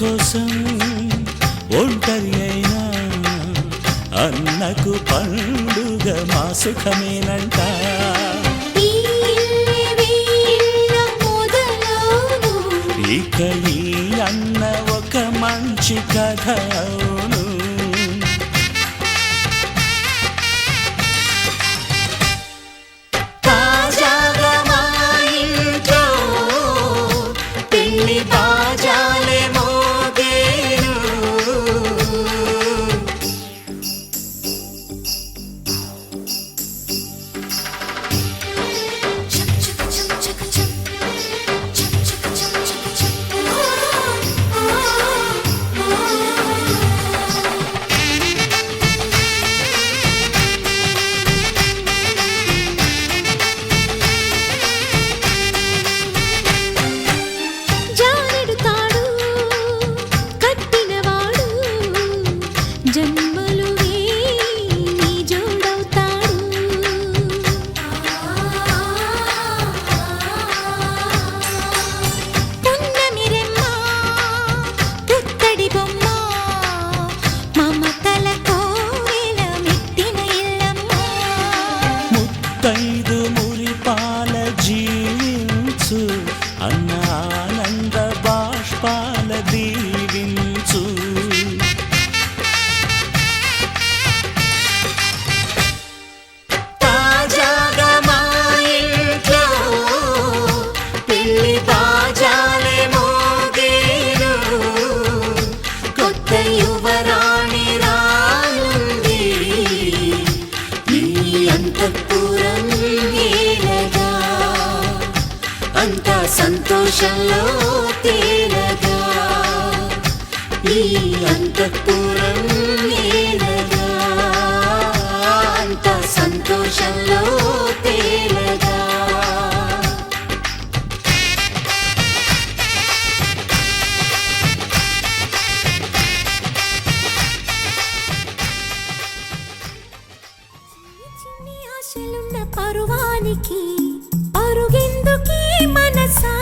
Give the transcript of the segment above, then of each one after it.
కోసం ఒంటరి అయినా అన్నకు పండుగ మా సుఖమేనంట. ఇక ఈ అన్న ఒక మంచి కథ అవును. తాజాగా మా ఇంట్లో పెళ్లి బాజాలే మోగేను. ముత్తైదు మురిపాల జీవించు అన్న ఆనంద బాష్పాల దీవించు. తాజాగా మా ఇంట్లో పెళ్లి బాజాలే మోగేను. కొత్త యువరాణి రానుంది ఈ అంతఃపురం ఏలగా. అంతా సంతోషంలో తేలగా ఈ అంతఃపురం ఏలగా. అంతా సంతోషంలో తేలగా. ఆశలున్న పరువానికి పరుగెందుకీ మనసా.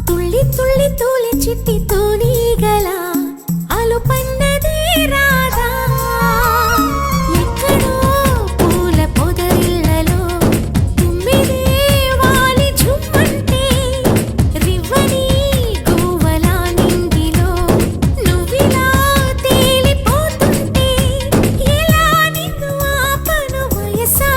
తుళ్ళి తుళ్ళి తూలి చిట్టి తూనీగల అలుపన్నదే రాదా. ఎక్కడో పూల పొదరిళ్ళలో తుమ్మిదే వాలి ఝుమ్మంటే రివ్వని గువ్వలా నింగిలో నువ్విలా తేలిపోతుంటే ఎలా నిన్ను ఆపను వయసా.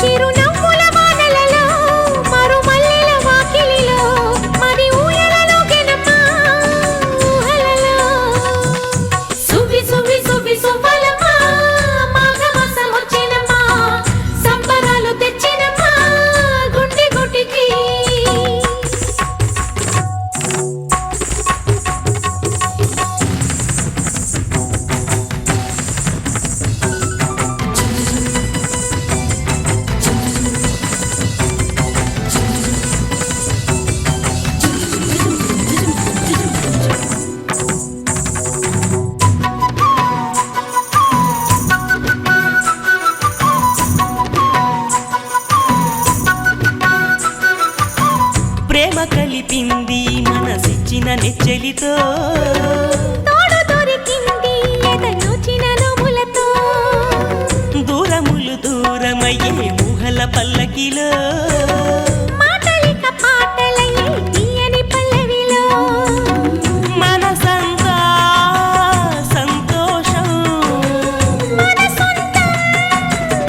చిరునవ్వుల వానలలో మరుమల్లెల వాకిలిలో మరి ఊయలలో గెనమ్మా ఊహలలో సువి సువి సువి సువ్వలమ్మా మాఘమాసం వచ్చినమ్మా సంబరాలు తెచ్చినమ్మా గుండె గుటికి ప్రేమ కలిపింది మనసిచ్చిన నెచ్చెలితో తోడు దొరికింది ఎదనొచ్చిన నోములతో దూరములు దూరమయ్యే ఊహల పల్లకిలో మాటలిక పాటలయ్యే తీయని పల్లవిలో మనసంతా సంతోషం మన సొంత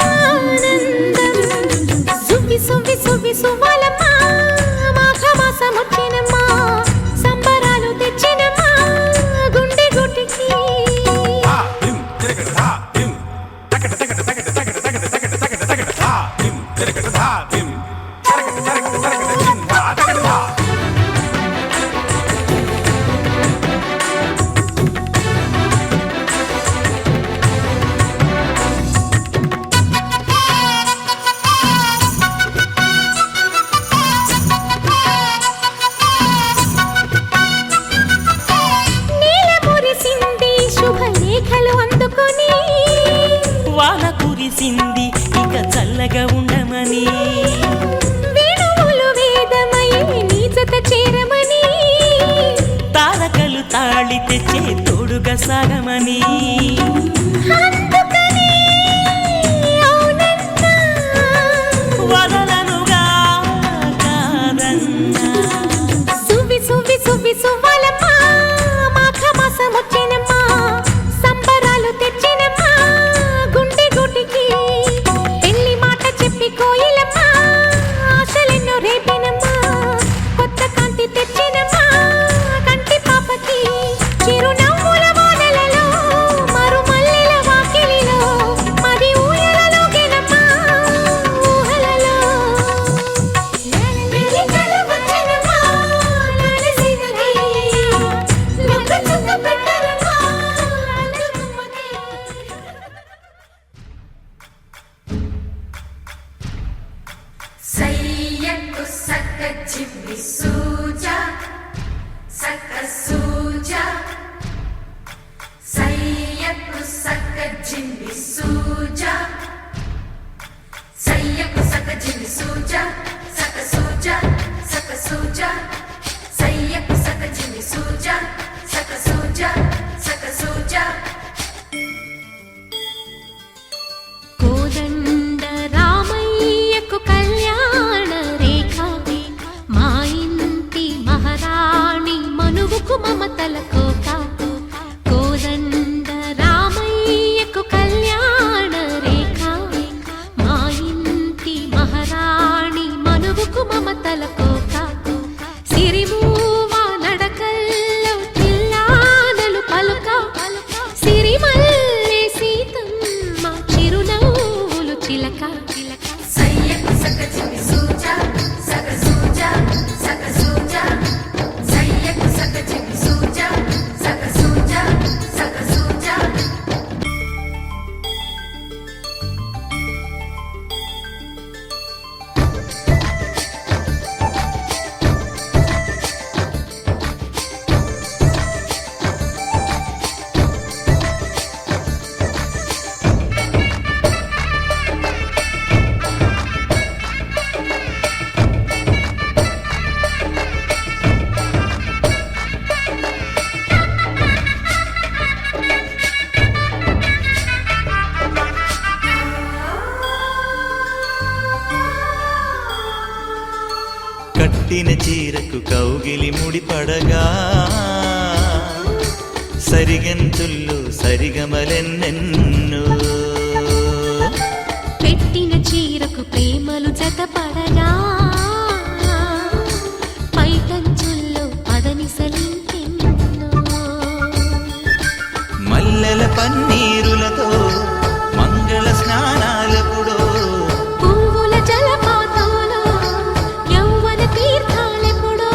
ఆనందం సువి సువి సువి సువ్వలమ్మా మాఘమాసం వచ్చినమ్మా సంబరాలు తెచ్చినమ్మా గుండె గుటికి నీల మురిసింది శుభలేఖలు అందుకొని వాన కురిసింది ఇక చల్లగా ఉండమని వేణువులు వేదమయ్యే నీ జత చేరమని తారకలు తాళి తెచ్చే తోడుగా సాగమని అందుకని అవునన్నా వదలనుగా కాదన్నా సువి సువి సువి సువ్వలమ్మా మాఘమాసం వచ్చినమ్మా సంబరాలు తెచ్చినమ్మా గుండె గుటికి పెళ్లి మాట చెప్పి కోయిలమ్మా ఆశలెన్నో రేపినమ్మా కొత్త కాంతి తెచ్చినమ్మా కంటి పాపకి చిరునవ్వుల వానలలో మరుమల్లెల వాకిలిలో మరి ఊయలలో గెనమ్మా ఊహలలో వెలికలు వచ్చినమ్మా నలిసినది లొంగ చుక్క పెట్టరమ్మా అన్నమ్మకి సయ్యకు సక్క చిమ్మి సూజా సక్క సూజా సయ్యకు సక్క చిమ్మి సూజా సయ్యకు సక్క చిమ్మి సూజా సక్క సూజా సక్క సూజా సయ్యకు సక్క చిమ్మి సూజా సక్క సూజా సక్క సూజా కోదండ రామయ్యకు కళ్యాణ రేఖ మా ఇంటి మహారాణి మనువుకు మమతల కోక కోదండ రామయ్యకు కళ్యాణ రేఖ మా ఇంటి మహారాణి మనువుకు మమతల కోక సిరిమూవా నడకల్లో చిల్లానలు పలుక సిరిమల్లె సీతమ్మ చిరునవ్వులు చిలక సయ్యకు సక్క చిమ్మి సూజా సక్క సూజా సక్క సూజా సయ్యకు సక్క చిమ్మి సూజా సక్క సూజా సక్క సూజా కట్టిన చీరకు కౌగిలి ముడిపడగా సరిగంతుల్లో సరిగమలెన్నెన్నో పెట్టిన చీరకు ప్రేమ ప్రేమలు జతపడగా పైటంచుల్లో పదనిసలింకెన్నో మల్లెల పన్నీరులతో మంగళ స్నానాలెప్పుడో పువ్వుల జలపాతంలో యౌవన తీర్థాలెప్పుడో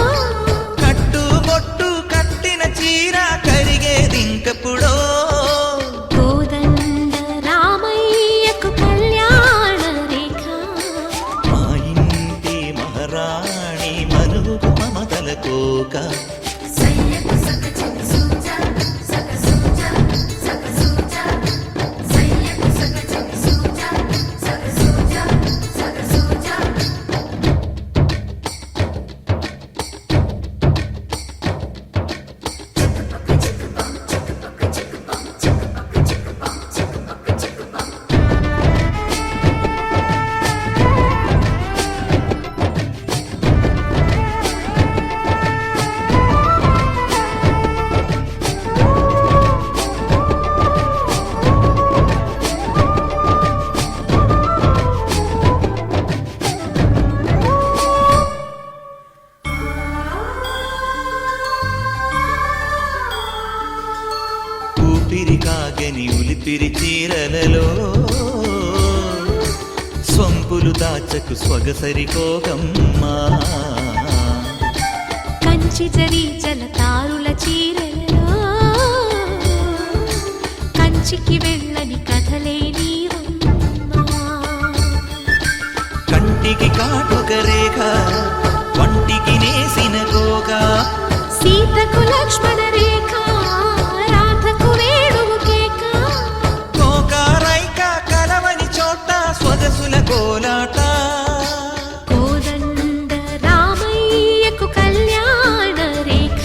కట్టుబొట్టు కట్టిన చీర కరిగేదింకప్పుడో కోదండ రామయ్యకు కళ్యాణ రేఖ మా ఇంటి మహారాణి మనువు మమతల కోక సయ్యకు సక చిన్ని సూజా సక సూజా సక సూజా సయ్యకు సక చిన్ని సూజా సక సూజా సక సూజా ఊపిరి కాగని ఉలిపిరి చీరలలో సొంపులు దాచకు స్వగసరి కోగమ్మా కంచి జరి జలతారుల చీరలలో కంచికి వెళ్ళని కథలే నీవమ్మా కంటికి కాటుక రేఖ వంటికి నేసిన కోక సీతకు లక్ష్మణ రేఖ రాధకు వేణువు కేక కోక రైక కలవని చోట స్వదసుల కోలాట కోదండ రామయ్యకు కళ్యాణ రేఖ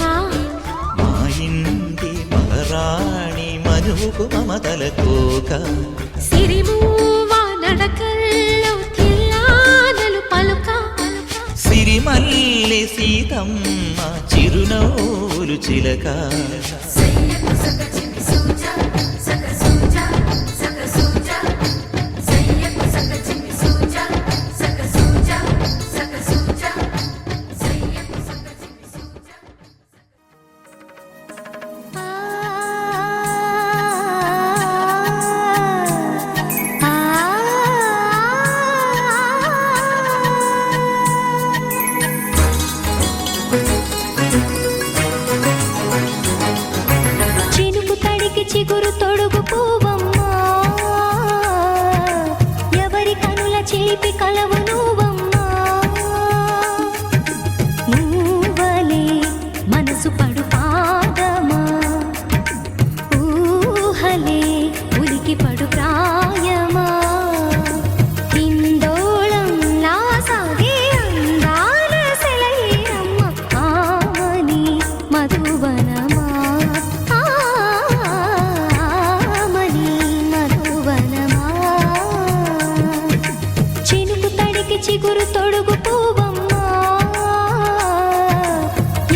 మా ఇంటి మహారాణి మనువుకు మమతల కోక సిరిమూవ నడకల్లో తిల్లానలు పలుక సిరిమల్లి సీతమ్మ చిరునవ్వులు చిలక సయ్యకు సక చిన్ని సూజా సక సూజా సక సూజా సయ్యకు సక చిన్ని సూజా సక సూజా సక సూజా సయ్యకు సక చిన్ని సూజా చినుకు తడికి చిగురు తొడుగు పూవమ్మా ఎవరి కనుల చిలిపి కలవు నువ్వమ్మా నువ్వలే మనసు పడు పాదమా ఊహలే ఉలికి పడు ప్రాయమా ఇందోళంలా సాగే అందాల సెలయేరమ్మ ఆమని మధువనమా ఆమని మధువనమా చినుకు తడికి చిగురు తొడుగు పూవమ్మా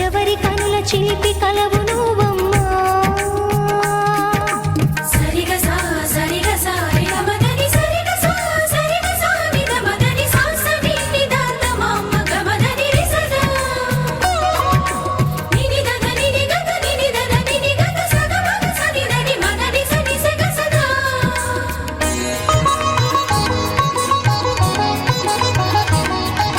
ఎవరి కనుల చిలిపి కలవు నువ్వమ్మా సరిగ సా సరిగ సా రిగ మదని సరిగ సా సరిగ సా నిద మదని సా సని నిదాత మమ్మ గ మదని రిసదా నిని దగ నిని గగ నిని దద నిని గగ సగ మగ సని దని మదని సని సగ సదా ఆ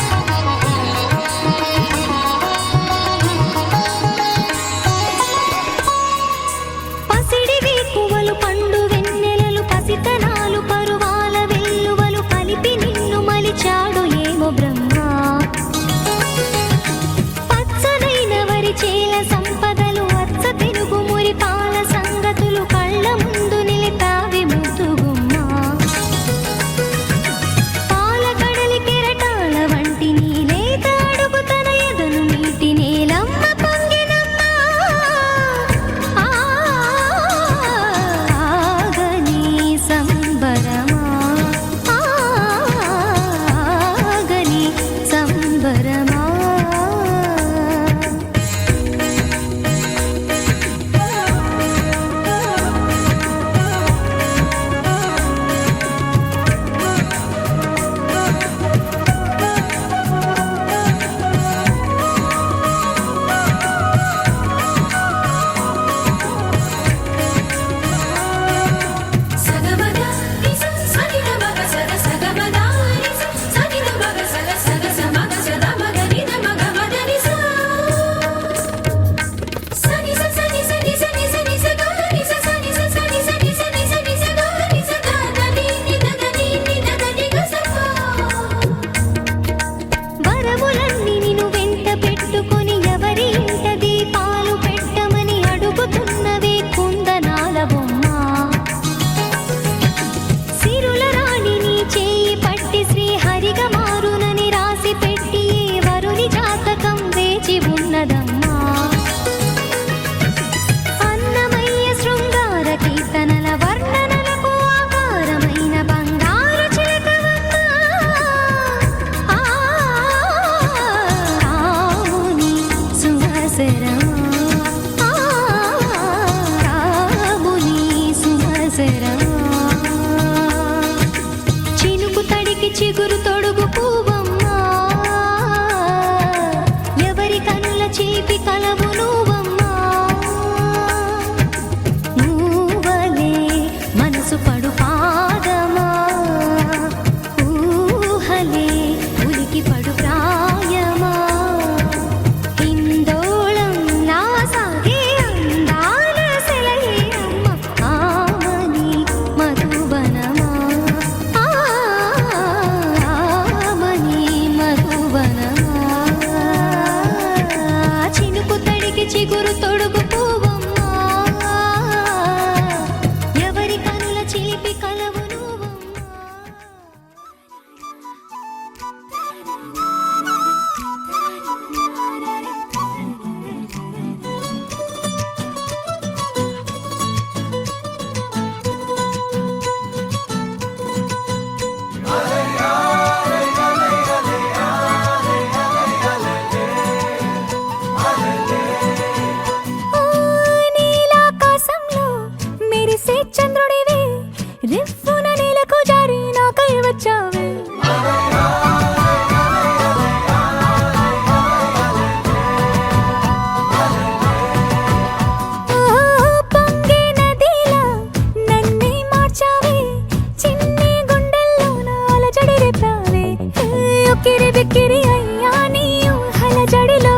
ఉక్కిరి బిక్కిరి అయ్యా నీ ఊహల జడిలో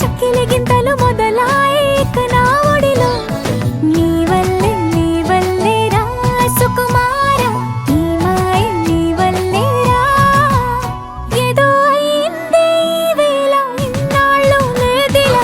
చక్కిలి గింతలు మొదలాయి ఇక నా ఒడిలో నీ వల్లే రా సుకుమార నీ మాయ నీ వల్లే రా ఏదో అయిందే ఈ వేళ ఇన్నాళ్ళు లేదిలా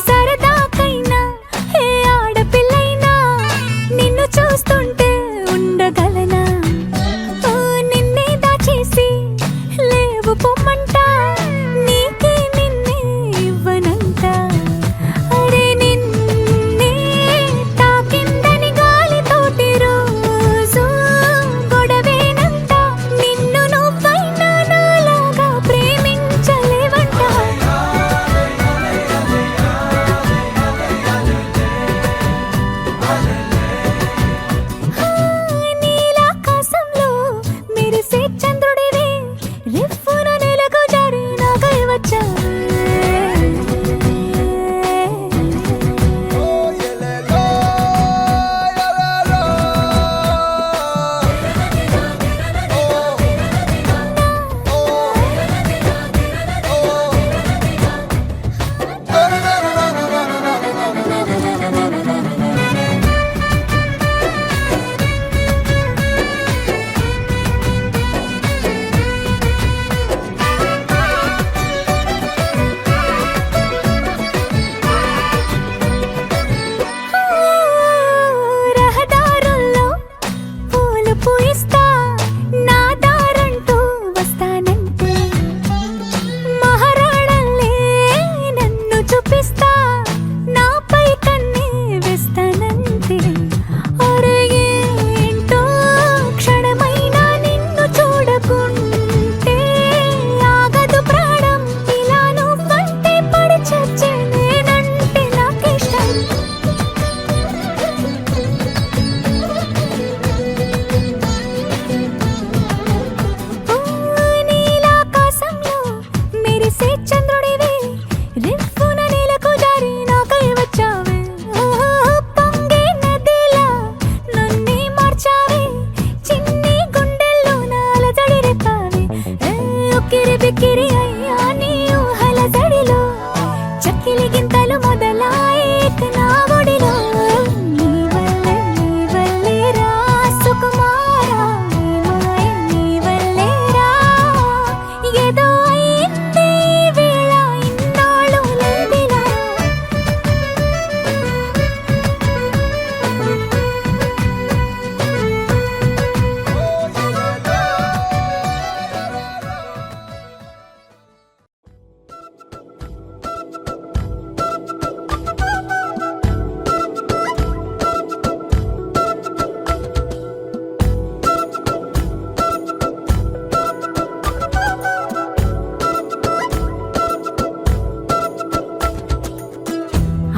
సరదాకైనా ఏ ఆడపిల్లైనా నిన్ను చూస్తుంటే ఉండగలనా ఓ నిన్నే దాచేసి లేవు పొమ్మంట నీకే నిన్నే ఇవ్వనంట అరే నిన్నే తాకిందని గాలితోటి రోజు గొడవేనంట నిన్ను నువ్వైనా నాలాగా ప్రేమించలేవంట నీలాకాశంలో మెరిసే చంద్రుడివే రిఫ్ఫున నెలకు జారి నాకై వచ్చావే రహదారుల్లో పూలు పూయిస్తా నా దారంటూ వస్తానంటే మహారాణల్లే నన్ను చూపిస్తా నాపై కన్నే వేస్తానంటే అరే ఏంటో క్షణమైనా నిన్ను చూడకుంటే ఆగదు ప్రాణం ఇలా నువ్వంటే పడి చచ్చే నేనంటే నాకిష్టం నీలాకాశంలో మెరిసే చంద్రుడివే రిఫ్ఫున నేలకు జారి నాకై వచ్చావే పొంగే నదిలా నన్నే మార్చావే చిన్ని గుండెల్లో నాలజడి రేపావే ఉక్కిరి బిక్కిరి అయ్యా నీ ఊహల జడిలో చక్కిలి గింతలు మొదలాయి ఇక నా ఒడిలో నీ వల్లే రా సుకుమార నీ మాయ నీ వల్లే రా ఏదో అయిందే ఈ వేళ ఇన్నాళ్ళు లేదిలా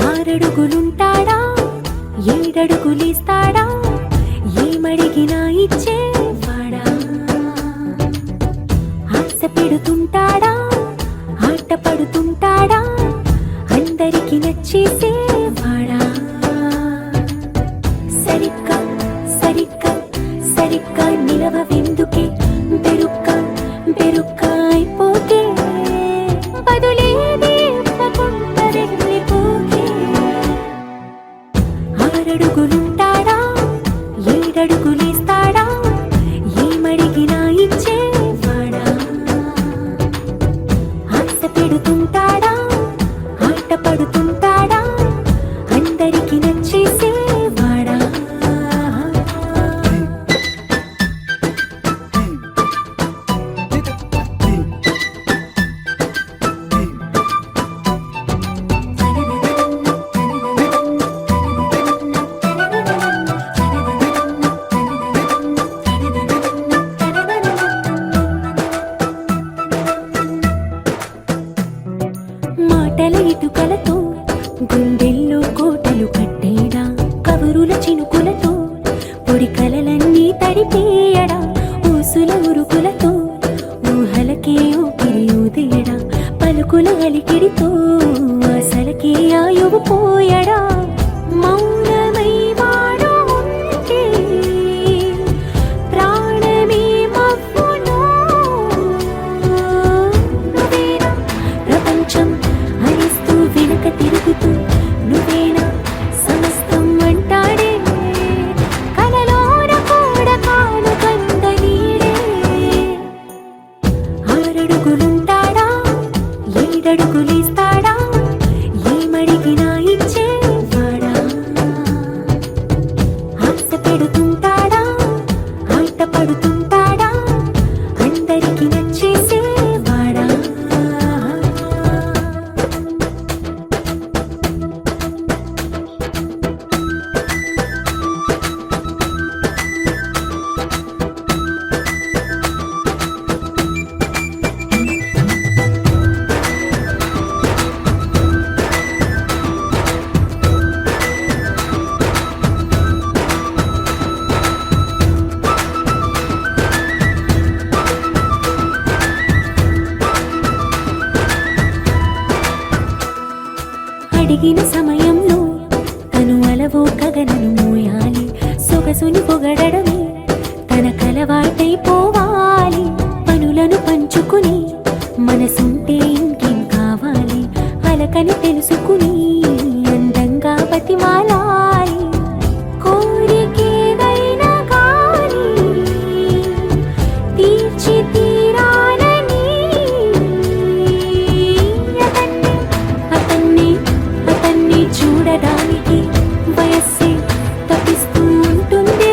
ఆరడుగులుంటాడా ఏడడుగులిస్తాడా ఏమడిగినా ఇచ్చేవాడా ఆశ పెడుతుంటాడా ఆట పడుతుంటాడా అందరికి నచ్చేసేవాడా సరిగ్గా సరిగ్గా సరిగ్గా నిలవెందుకే బెరుక్క అయిపోతే బదులేది ఇవ్వకుండా వెళ్ళిపోతే ఆరడుగులుంటాడా ఏడడుగులేస్తాడా ఏమడిగినా ఇచ్చేవాడా ఆశ పెడుతుంటాడా ఆట పడుతుంటాడా అందరికి నచ్చేసేవాడా గుండెల ఇటుకలతో గుండెల్లో కోటలు కట్టేడా కబురుల చినుకులతో పొడి కలలన్నీ తడిపేయడా ఊసుల ఉరుకులతో ఊహలకే ఊపిరి ఊదేయడా పలుకుల అలికిడితో అసలకే ఆయువు పోయడా మౌనమై వాడు ఉంటే ప్రాణమే మవ్వును నువ్వేనా ప్రపంచం అరిస్తూ వెనక తిరుగుతూ నువ్వేనా సమస్తం అంటాడే కలలోన కూడా కాను కంద నీడే ఆరడుగులుంటాడా ఏడడుగులేస్తాడా ఏమడిగినా ఇచ్చేవాడా ఆశ పెడుతుంటాడా ఆట పడుతుంటాడా అందరికి నచ్చేసేవాడా అడిగిన సమయంలో తను అలవో గగనను మోయాలి సొగసుని పొగడమే తన కలవాటైపోవాలి పనులను పంచుకుని మనసుంటే ఇంకేం కావాలి అలకని తెలుసుకుని అందంగా బతిమాలాలి కోరికేదైనా కానీ తీర్చి తీరాలని అతన్ని చూడడానికి వయస్సే తప్పిస్తూ ఉంటుంది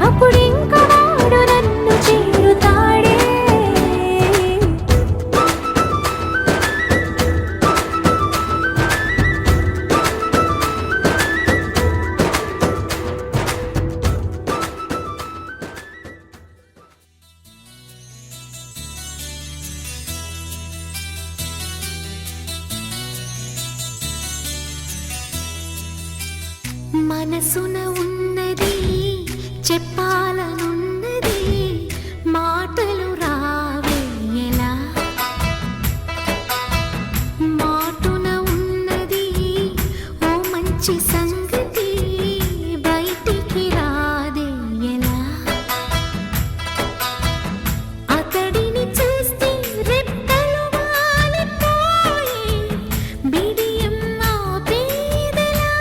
అప్పుడింక వాడు నన్ను చేరుతాడే మనసున ఉన్నది చెప్పాలనున్నది మాటలు రావే ఎలా మాటున ఉన్నది ఓ మంచి సంగతి బయటికి రాదే ఎలా అతడిని చూస్తే రెప్పలు వాలిపోయి బిడియం ఆపేదెలా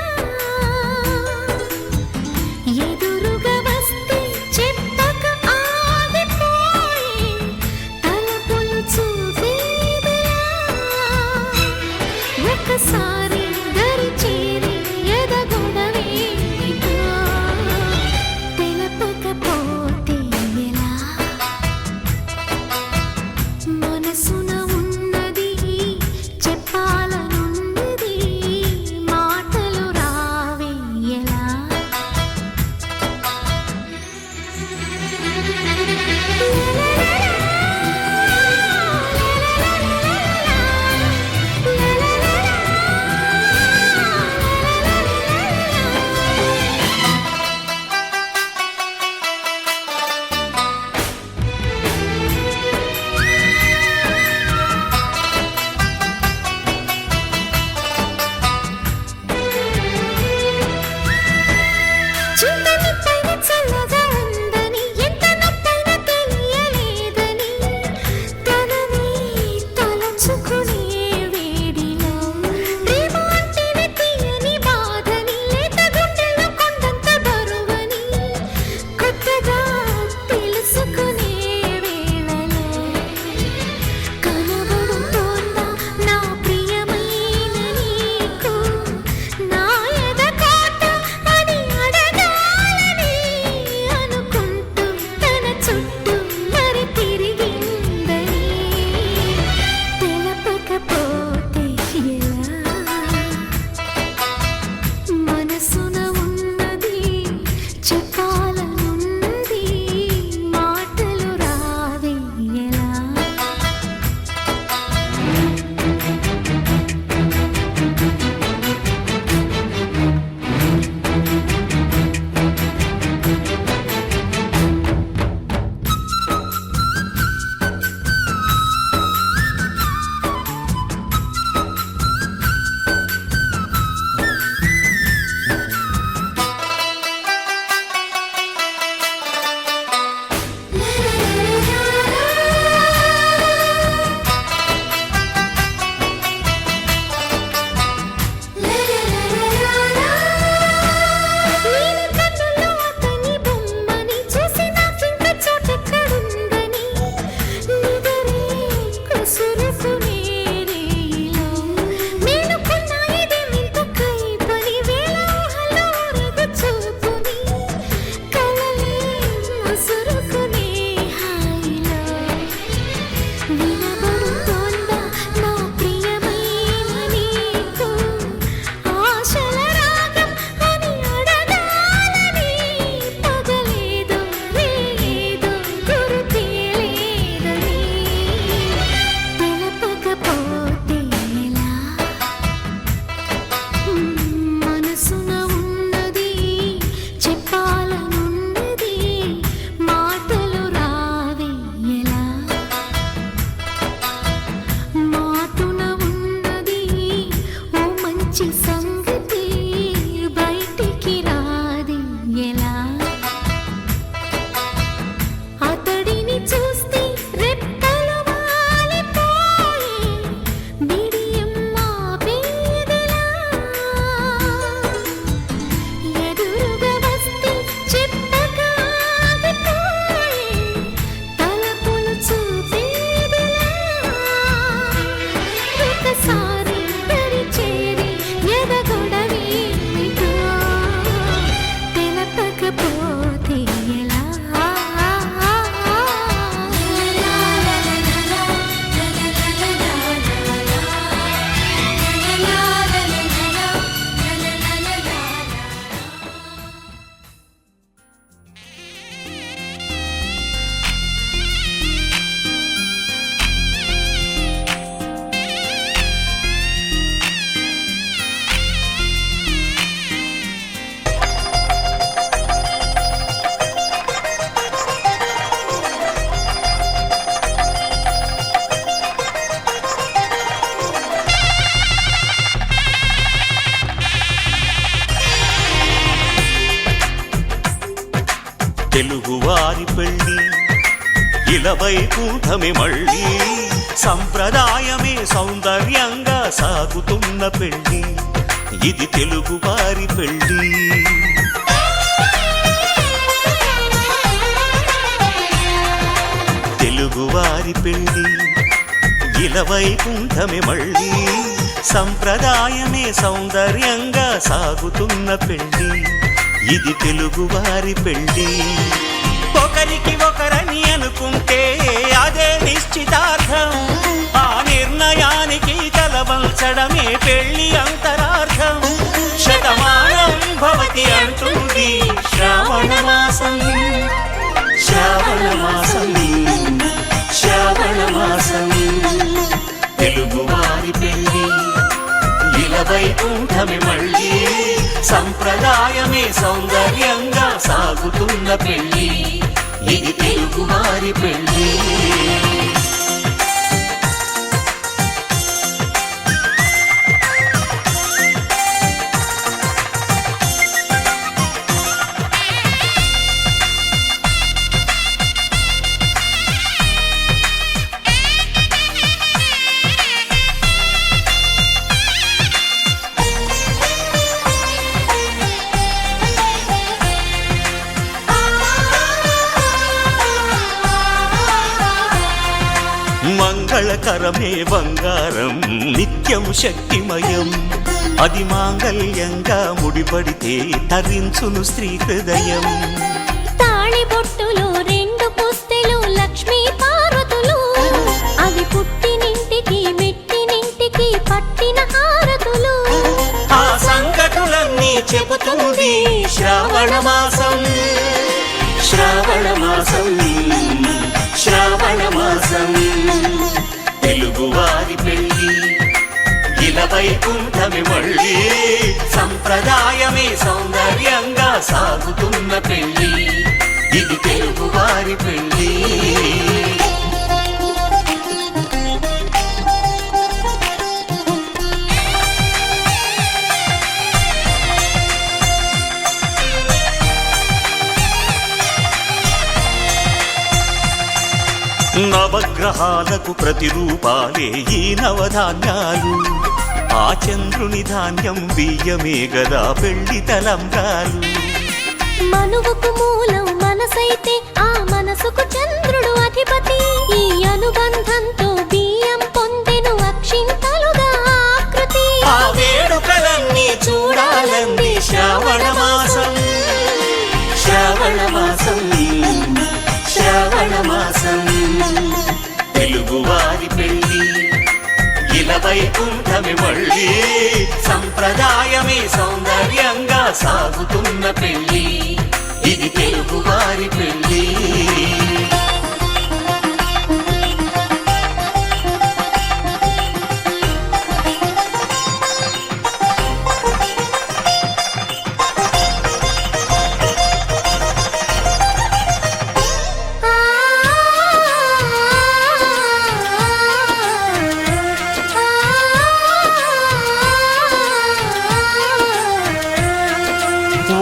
తెలుగువారి పెళ్ళి ఇలవైకుంఠమే మళ్ళీ సంప్రదాయమే సౌందర్యంగా సాగుతున్న పెళ్ళి ఇది తెలుగువారి పెళ్ళి తెలుగువారి పెళ్ళి ఇలవైకుంఠమే మళ్ళీ సంప్రదాయమే సౌందర్యంగా సాగుతున్న పెళ్ళి ఇది తెలుగువారి పెళ్ళి ఒకరికి ఒకరని అనుకుంటే అదే నిశ్చితార్థం ఆ నిర్ణయానికి తలవంచడమే పెళ్ళి అంతరార్థం శతమానం భవతి అంటుంది శ్రావణ మాసం శ్రావణ మాసం శ్రావణ మాసం తెలుగువారి పెళ్ళి ఇలవైకుంఠమే మళ్ళీ సంప్రదాయమే సౌందర్యంగా సాగుతున్న పెళ్ళి ఇది తెలుగువారి పెళ్ళి మంగళకరమే బంగారం నిత్యం శక్తిమయం అది మాంగళ్యంగా ముడిపడితే తరించును స్త్రీ హృదయం తాళిబొట్టులో 2 పుస్తెలు లక్ష్మీ పార్వతులు అవి పుట్టినింటికి మెట్టినింటికి పట్టిన హారతులు ఆ సంగతులన్నీ చెబుతుంది శ్రావణ మాసం శ్రావణ మాసం శ్రావణ మాసం తెలుగువారి పెళ్ళి ఇలవైకుంఠమే మళ్ళీ సంప్రదాయమే సౌందర్యంగా సాగుతున్న పెళ్ళి ఇది తెలుగువారి పెళ్ళి నవగ్రహాలకు ప్రతిరూపాలే ఈ నవధాన్యాలు ఆ చంద్రుని ధాన్యం బియ్యమే గదా పెళ్లి తలంబ్రాలు మనువుకు మూలం మనసైతే ఆ మనసుకు చంద్రుడు అధిపతి ఈ అనుబంధంతో బియ్యం పొందెను అక్షింతలుగా ఆకృతి ఆ వేడుకలన్నీ చూడాలంది శ్రావణ మాసం శ్రావణ మాసం శ్రావణ మాసం తెలుగువారి పెళ్ళి ఇలవైకుంఠమే మళ్ళీ సంప్రదాయమే సౌందర్యంగా సాగుతున్న పెళ్ళి ఇది తెలుగువారి పెళ్ళి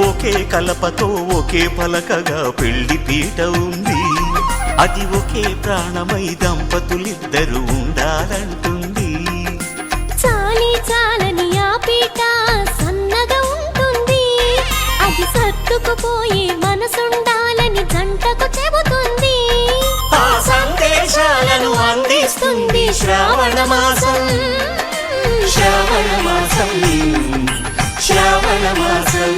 ఒకే కలపతో ఒకే పలకగా పెళ్లి పీట ఉంది అది ఒకే ప్రాణమై దంపతులిద్దరూ ఉండాలంటుంది చాలి చాలని ఆ పీట సన్నగా ఉంటుంది అది సర్దుకుపోయే మనసుండాలని జంటకు చెబుతుంది ఆ సందేశాలను అందిస్తుంది శ్రావణ మాసం శ్రావణ మాసం శ్రావణ మాసం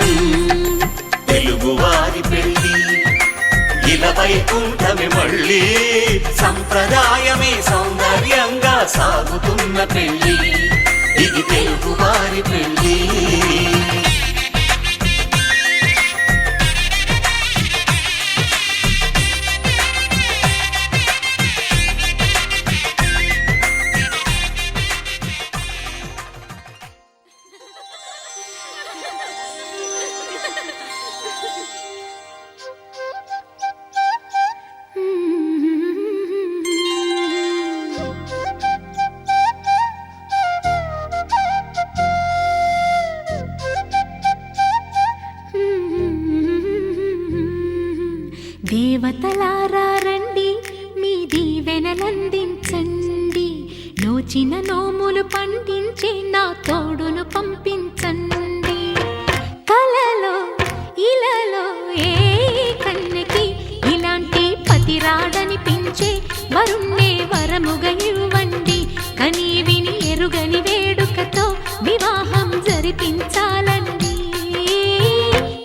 తెలుగువారి పెళ్ళి ఇలవైకుంఠమే మళ్ళీ సంప్రదాయమే సౌందర్యంగా సాగుతున్న పెళ్ళి ఇది తెలుగువారి పెళ్ళి నోచిన నోములు పండించే నా తోడును పంపించండి. కలలో ఇలలో ఏ కన్నెకి ఇలాంటి పతి రాడనిపించే వరుణ్ణే వరముగా ఇవ్వండి. కని విని ఎరుగని వేడుకతో వివాహం జరిపించాలండి.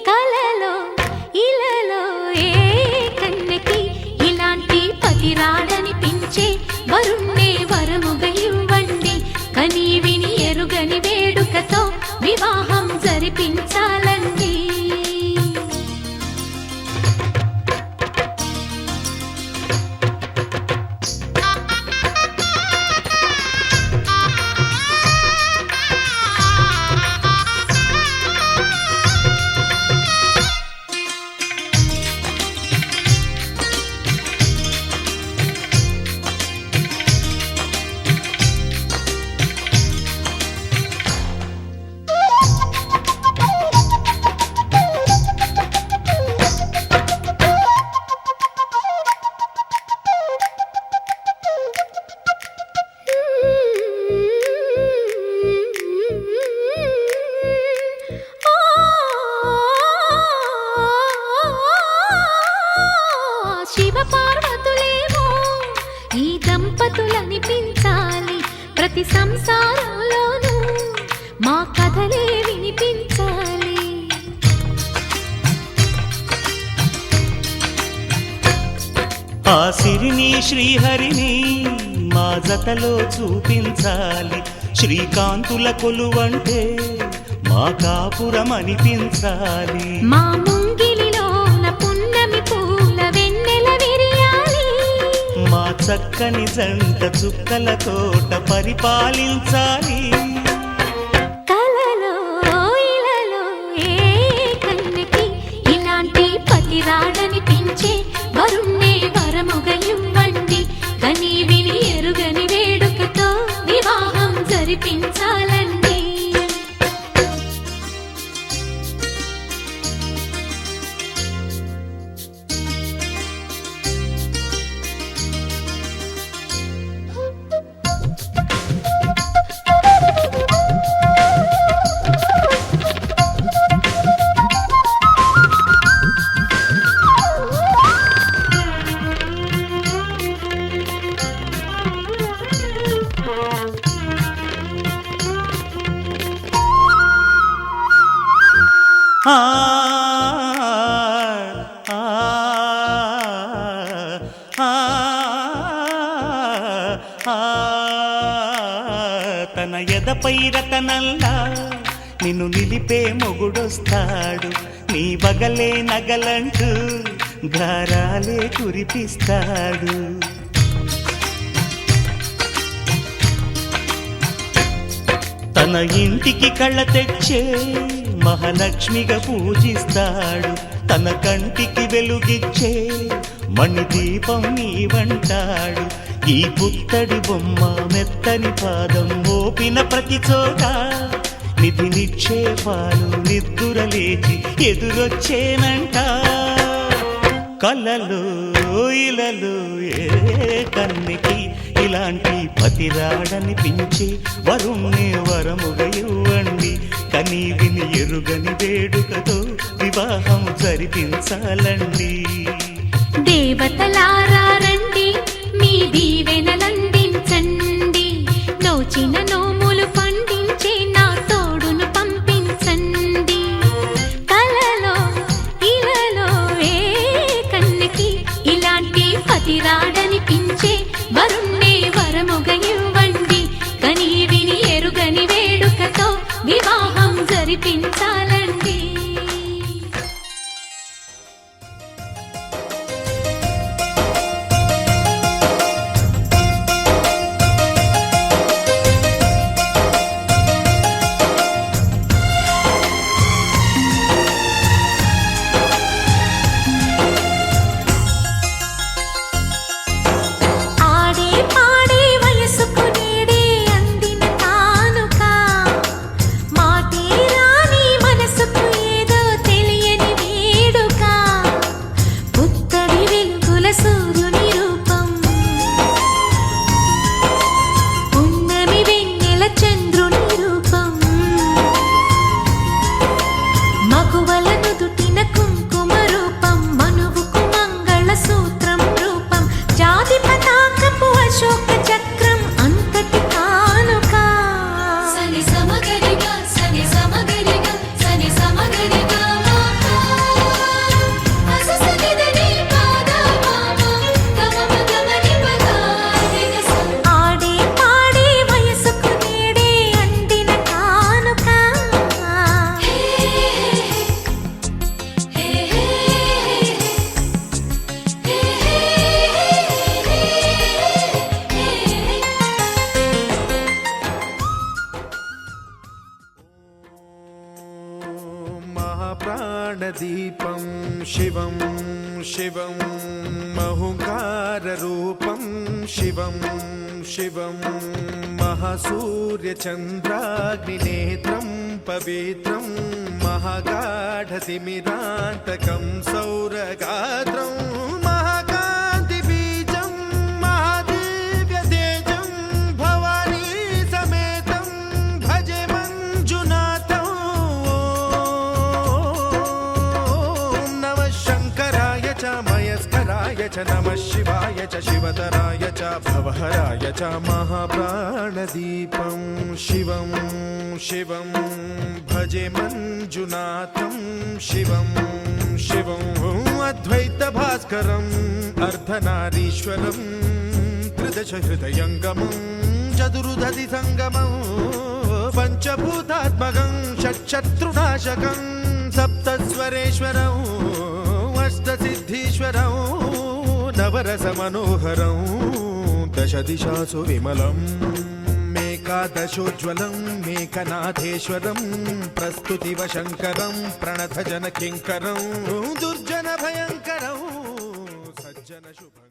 కలలో ఇలలో ఏ కన్నెకి ఇలాంటి పతి రాడనిపించే వరుణ్ణే వరముగా ఇవ్వండి. కని విని ఎరుగని వేడుకతో వివాహం జరిపించాలండి. శివ పార్వతులేమో ఈ దంపతులనిపించాలి. ప్రతి సంసారంలోనూ మా కథలే వినిపించాలి. ఆ సిరిని శ్రీహరిని మా జతలో చూపించాలి. శ్రీకాంతుల కొలువంటే మా కాపురం అనిపించాలి. మా ముంగిలిలోన పున్నమి పూల వెన్నెల విరియాలి. మా చక్కని జంట చుక్కల తోట పరిపాలించాలి. కలలో ఇలలో ఏ కన్నెకి ఇలాంటి పతి రాడనిపించే వరుణ్ణే వరముగా ఇవ్వండి. కని విని ఎరుగని వేడుకతో వివాహం జరిపించాలండి. ఆ ఆ ఆ ఆ తన ఎదపై రతనల్లా నిన్ను నిలిపే మొగుడొస్తాడు. నీ బగలే నగలంటూ గారాలే కురిపిస్తాడు. తన ఇంటికి కళ్ళ తెచ్చే మహాలక్ష్మిగా పూజిస్తాడు. తన కంటికి వెలుగిచ్చే మణిదీపం నీవంటాడు. ఈ పుత్తడి బొమ్మ మెత్తని పాదం మోపిన ప్రతి చోట నిధి నిక్షేపాలు నిద్దురలేచి ఎదురొచ్చేనంట. కలలో ఇలలో ఏ కన్నెకి ఇలాంటి పతి రాడనిపించి వరుణ్ణి వరముగా ఇవ్వండి. కని విని ఎరుగని వేడుకతో వివాహం జరిపించాలండి. దేవతలారా రండి, మీ దీవెనలందించండి. నోచిన నోములు పండించే నా తోడును పంపించండి. కలలో ఇలలో ఏ కన్నెకి ఇలాంటి పతి రాడనిపించే వరుణ్ణే వరముగా ఇవ్వండి. కని విని ఎరుగని వేడుకతో వివాహం జరిపించాలండి. प्राणदीपं शिवं शिवं महुकाररूपं शिवं शिवं महासूर्यचन्द्राग्निनेत्रं पवित्रं महागाढतिमिरान्तकं सौरगात्रं महाकान्तिबीजं महादिव्यतेजं भवानी समेतं भजे मञ्जुनाथं ॐ नमः शङ्कराय च मयस्कराय च नमः शिवाय च शिवतराय च भवहराय च महाप्राणदीपं शिवं शिवं भजे मञ्जुनाथं शिवं शिवं अद्वैतभास्करम् अर्धनारीश्वरं त्रिदशहृदयङ्गमं चतुर्दधिसङ्गमं पञ्चभूतात्मकं षट्शत्रुनाशकं सप्तस्वरेश्वरं अष्टसिद्धीश्वरं नवरसमनोहरं दशदिशासु विमलम् एकादशोज्ज्वलं मेकनाथेश्वरं प्रस्तुतिवशङ्करं प्रणतजनकिङ्करं दुर्जनभयङ्करं सज्जनशुभ